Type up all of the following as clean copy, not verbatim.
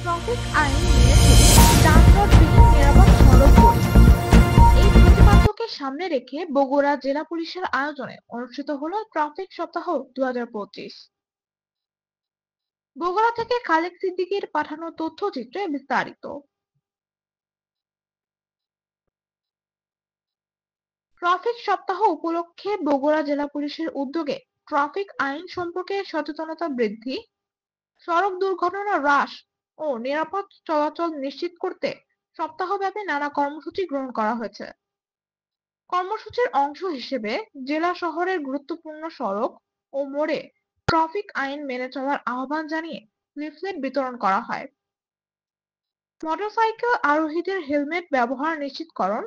Traffic আইন মেনে চলুন, যানজটবিহীন নিরাপদ সড়ক গড়ি। এই প্রতিপাদ্যকে সামনে রেখে বগুড়া জেলা পুলিশের আয়োজনে অনুষ্ঠিত হলো ট্রাফিক সপ্তাহ 2025। বগুড়া থেকে খালেক সিদ্দিকীর পাঠানো তথ্যচিত্রে বিস্তারিত। ট্রাফিক সপ্তাহ উপলক্ষে বগুড়া জেলা পুলিশের উদ্যোগে ট্রাফিক আইন সম্পর্কে সচেতনতা বৃদ্ধি, সড়ক দুর্ঘটনা হ্রাস ও নিরাপদ চলাচল নিশ্চিত করতে সপ্তাহব্যাপী নানা কর্মসূচি গ্রহণ করা হয়েছে। কর্মসূচির অংশ হিসেবে জেলা শহরের গুরুত্বপূর্ণ সড়ক ও মোড়ে ট্রাফিক আইন মেনে চলার আহ্বান জানিয়ে লিফলেট বিতরণ করা হয়। মোটরসাইকেল আরোহীদের হেলমেট ব্যবহার নিশ্চিতকরণ,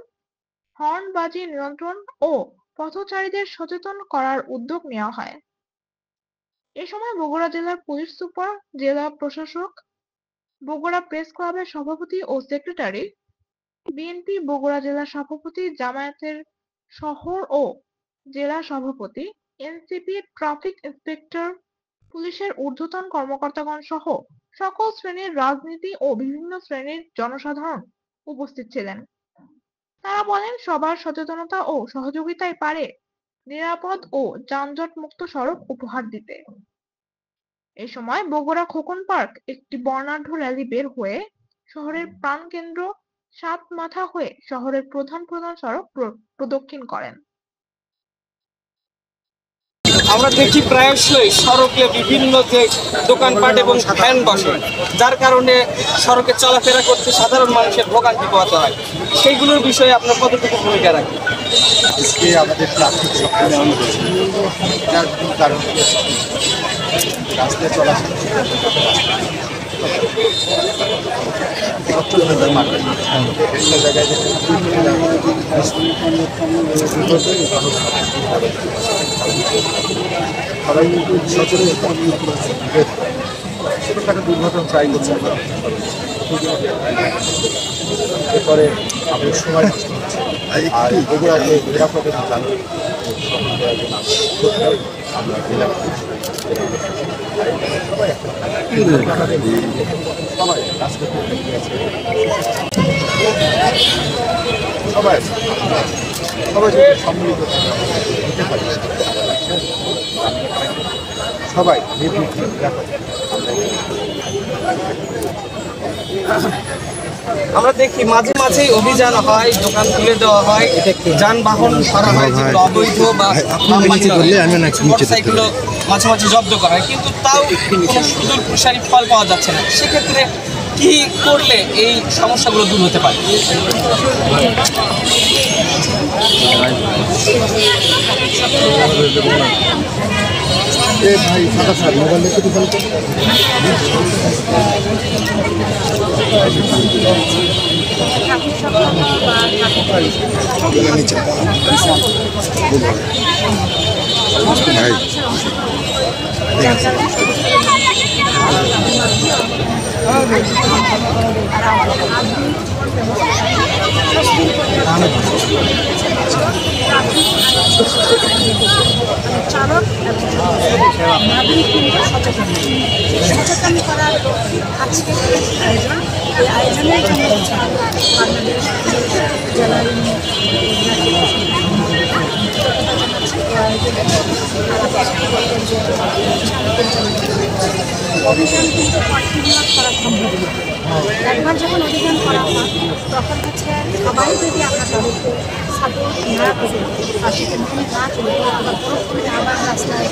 হর্ন বাজি নিয়ন্ত্রণ ও পথচারীদের সচেতন করার উদ্যোগ নেওয়া হয়। এ সময় বগুড়া জেলার পুলিশ সুপার, জেলা প্রশাসক, বগুড়া প্রেস ক্লাবের সভাপতি ও সেক্রেটারি, বিএনপি বগুড়া জেলা সভাপতি, জামায়াতের শহর ও জেলা সভাপতি, এনসিপি, ট্রাফিক ইন্সপেক্টর, পুলিশের ঊর্ধ্বতন কর্মকর্তাগণ সহ সকল শ্রেণীর রাজনীতি ও বিভিন্ন শ্রেণীর জনসাধারণ উপস্থিত ছিলেন। তারা বলেন, সবার সচেতনতা ও সহযোগিতায় পারে নিরাপদ ও যানজট মুক্ত সড়ক উপহার দিতে। এ সময় বগুড়া খোকন পার্ক একটি বর্ণাঢ্য র্যালি বের হয়ে শহরের প্রাণকেন্দ্র সাত মাথা হয়ে শহরের প্রধান প্রধান সড়ক প্রদক্ষিণ করেন। আমরা দেখি প্রায়শই সড়কে বিভিন্ন যে দোকানপাট এবং ভ্যান বসে, যার কারণে সড়কে চলাফেরা করতে সাধারণ মানুষের ভোগান্তি পোহাতে হয়। সেইগুলোর বিষয়ে আপনার কতটুকু ভূমিকা রাখেন? আজকে আমাদের ট্রাফিক সম্মেলন হয়েছে, যার মূল কারণ রাস্তায় চলাচল বিভিন্ন জায়গায় সবাই সচেতন ছোটোখাটো দুর্ঘটনা চাই করছে, এরপরে আমাদের সময় নষ্ট হচ্ছে। আর বগুড়াকে নিরাপদে জানি আমরা জেলা সবাই কাজ করতে সবাই সবাই যদি সম্মিলিত হতে পারি, সবাই নিরাপদে। আমরা দেখি মাঝে মাঝেই অভিযান হয়, দোকান খুলে দেওয়া হয়, যানবাহন সরা হয়, যেগুলো অবৈধ বা মোটরসাইকেলও মাঝে মাঝে জব্দ করা হয়, কিন্তু তাও কোনো সুদূর প্রসারী ফল পাওয়া যাচ্ছে না। সেক্ষেত্রে কি করলে এই সমস্যাগুলো দূর হতে পারে? ভাই ফাঁকা স্যার মোবাইল দেখতে তো ভালো। চালক নাগরিকদের সচেতন করার আজকের আয়োজন। এই আয়োজনের জন্য বাংলাদেশ জেলার অভিযান কিন্তু কন্টিনিউ করা সম্ভব না। একবার যখন অভিযান করা হয় তখন হচ্ছে সবাই যদি আমরা তাদেরকে সাপোর্ট না করি বা সেখানে না চলে আবার পরক্ষণে আবার রাস্তায়